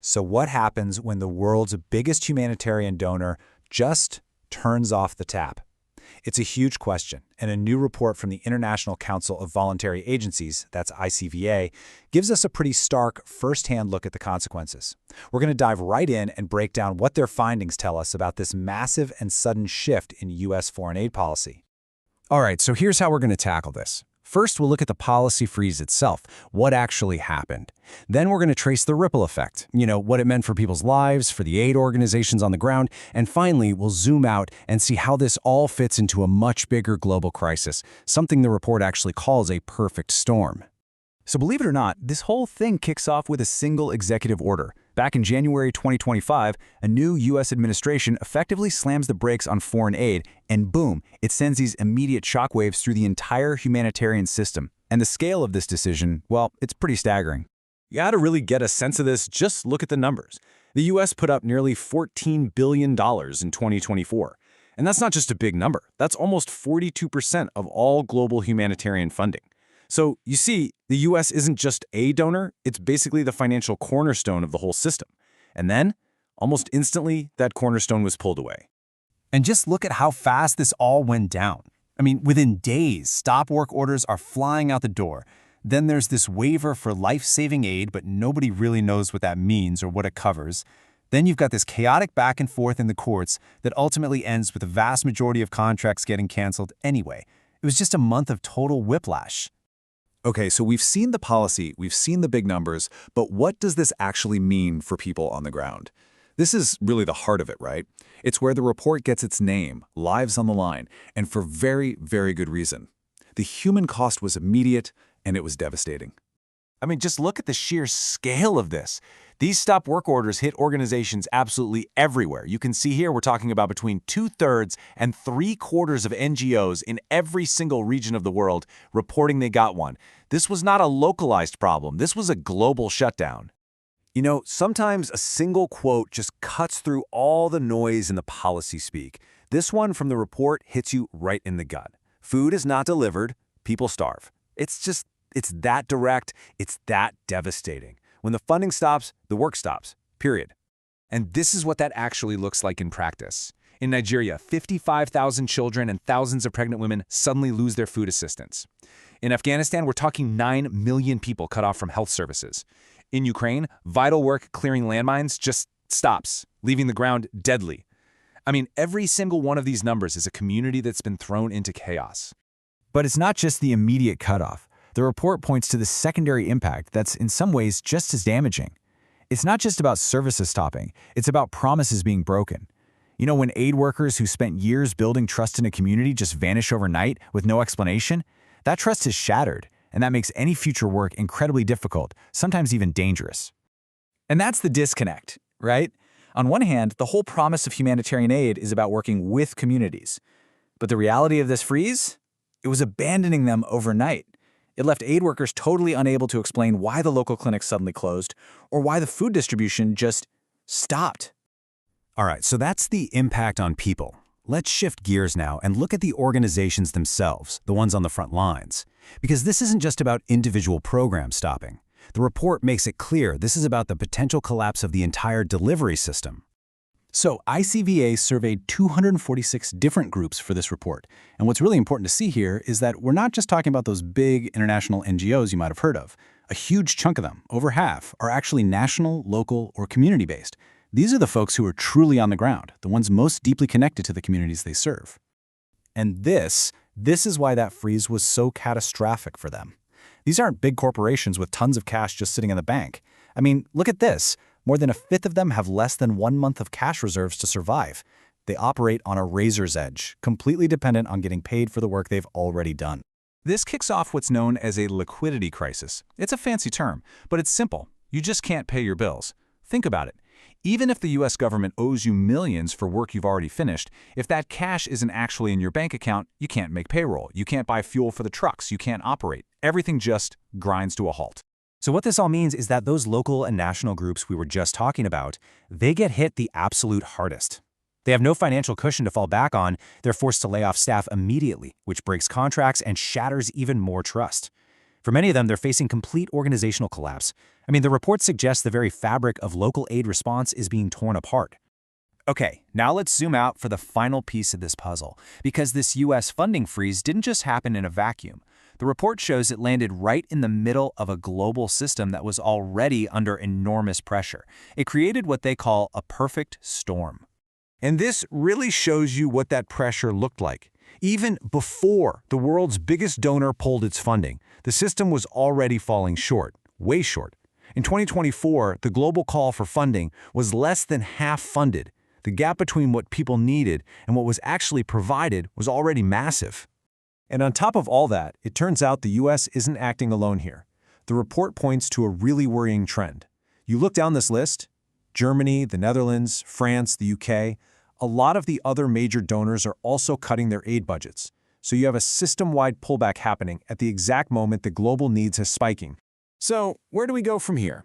So what happens when the world's biggest humanitarian donor just turns off the tap? It's a huge question, and a new report from the International Council of Voluntary Agencies, that's ICVA, gives us a pretty stark, first-hand look at the consequences. We're going to dive right in and break down what their findings tell us about this massive and sudden shift in U.S. foreign aid policy. All right, so here's how we're going to tackle this. First, we'll look at the policy freeze itself, what actually happened. Then we're going to trace the ripple effect, what it meant for people's lives, for the aid organizations on the ground, and finally, we'll zoom out and see how this all fits into a much bigger global crisis, something the report actually calls a perfect storm. So believe it or not, this whole thing kicks off with a single executive order. Back in January 2025, a new U.S. administration effectively slams the brakes on foreign aid, and boom, it sends these immediate shockwaves through the entire humanitarian system. And the scale of this decision, well, it's pretty staggering. You gotta really get a sense of this, just look at the numbers. The U.S. put up nearly $14 billion in 2024. And that's not just a big number, that's almost 42% of all global humanitarian funding. So, you see, the U.S. isn't just a donor, it's basically the financial cornerstone of the whole system. And then, almost instantly, that cornerstone was pulled away. And just look at how fast this all went down. I mean, within days, stop work orders are flying out the door. Then there's this waiver for life-saving aid, but nobody really knows what that means or what it covers. Then you've got this chaotic back and forth in the courts that ultimately ends with the vast majority of contracts getting canceled anyway. It was just a month of total whiplash. Okay, so we've seen the policy, we've seen the big numbers, but what does this actually mean for people on the ground? This is really the heart of it, right? It's where the report gets its name, lives on the line, and for very, very good reason. The human cost was immediate, and it was devastating. I mean, just look at the sheer scale of this. These stop work orders hit organizations absolutely everywhere. You can see here we're talking about between 2/3 and 3/4 of NGOs in every single region of the world reporting they got one. This was not a localized problem. This was a global shutdown. Sometimes a single quote just cuts through all the noise in the policy speak. This one from the report hits you right in the gut. Food is not delivered, people starve. It's that direct, it's that devastating. When the funding stops, the work stops, period. And this is what that actually looks like in practice. In Nigeria, 55,000 children and thousands of pregnant women suddenly lose their food assistance. In Afghanistan, we're talking 9 million people cut off from health services. In Ukraine, vital work clearing landmines just stops, leaving the ground deadly. I mean, every single one of these numbers is a community that's been thrown into chaos. But it's not just the immediate cutoff. The report points to the secondary impact that's in some ways just as damaging. It's not just about services stopping, it's about promises being broken. When aid workers who spent years building trust in a community just vanish overnight with no explanation, that trust is shattered, and that makes any future work incredibly difficult, sometimes even dangerous. And that's the disconnect, right? On one hand, the whole promise of humanitarian aid is about working with communities. But the reality of this freeze? It was abandoning them overnight. It left aid workers totally unable to explain why the local clinics suddenly closed or why the food distribution just stopped. All right, so that's the impact on people. Let's shift gears now and look at the organizations themselves, the ones on the front lines. Because this isn't just about individual programs stopping. The report makes it clear this is about the potential collapse of the entire delivery system. So ICVA surveyed 246 different groups for this report. And what's really important to see here is that we're not just talking about those big international NGOs you might have heard of. A huge chunk of them, over half, are actually national, local, or community-based. These are the folks who are truly on the ground, the ones most deeply connected to the communities they serve. And this is why that freeze was so catastrophic for them. These aren't big corporations with tons of cash just sitting in the bank. I mean, look at this. More than a fifth of them have less than 1 month of cash reserves to survive. They operate on a razor's edge, completely dependent on getting paid for the work they've already done. This kicks off what's known as a liquidity crisis. It's a fancy term, but it's simple. You just can't pay your bills. Think about it. Even if the U.S. government owes you millions for work you've already finished, if that cash isn't actually in your bank account, you can't make payroll, you can't buy fuel for the trucks, you can't operate. Everything just grinds to a halt. So what this all means is that those local and national groups we were just talking about, they get hit the absolute hardest. They have no financial cushion to fall back on, they're forced to lay off staff immediately, which breaks contracts and shatters even more trust. For many of them, they're facing complete organizational collapse. I mean, the report suggests the very fabric of local aid response is being torn apart. Okay, now let's zoom out for the final piece of this puzzle, because this U.S. funding freeze didn't just happen in a vacuum. The report shows it landed right in the middle of a global system that was already under enormous pressure. It created what they call a perfect storm. And this really shows you what that pressure looked like. Even before the world's biggest donor pulled its funding, the system was already falling short, way short. In 2024, the global call for funding was less than half funded. The gap between what people needed and what was actually provided was already massive. And on top of all that, it turns out the U.S. isn't acting alone here. The report points to a really worrying trend. You look down this list, Germany, the Netherlands, France, the UK, a lot of the other major donors are also cutting their aid budgets. So you have a system-wide pullback happening at the exact moment the global needs is spiking. So, where do we go from here?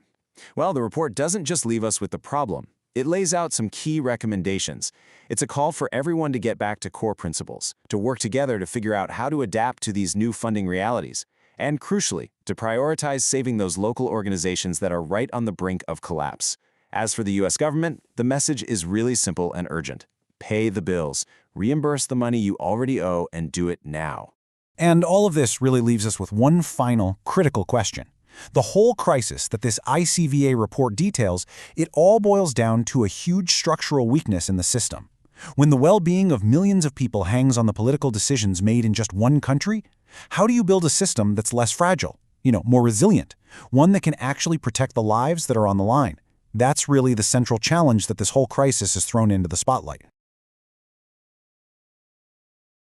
Well, the report doesn't just leave us with the problem. It lays out some key recommendations. It's a call for everyone to get back to core principles, to work together to figure out how to adapt to these new funding realities, and crucially, to prioritize saving those local organizations that are right on the brink of collapse. As for the U.S. government, the message is really simple and urgent. Pay the bills, reimburse the money you already owe, and do it now. And all of this really leaves us with one final, critical question. The whole crisis that this ICVA report details, it all boils down to a huge structural weakness in the system. When the well-being of millions of people hangs on the political decisions made in just one country, how do you build a system that's less fragile, more resilient, one that can actually protect the lives that are on the line? That's really the central challenge that this whole crisis has thrown into the spotlight.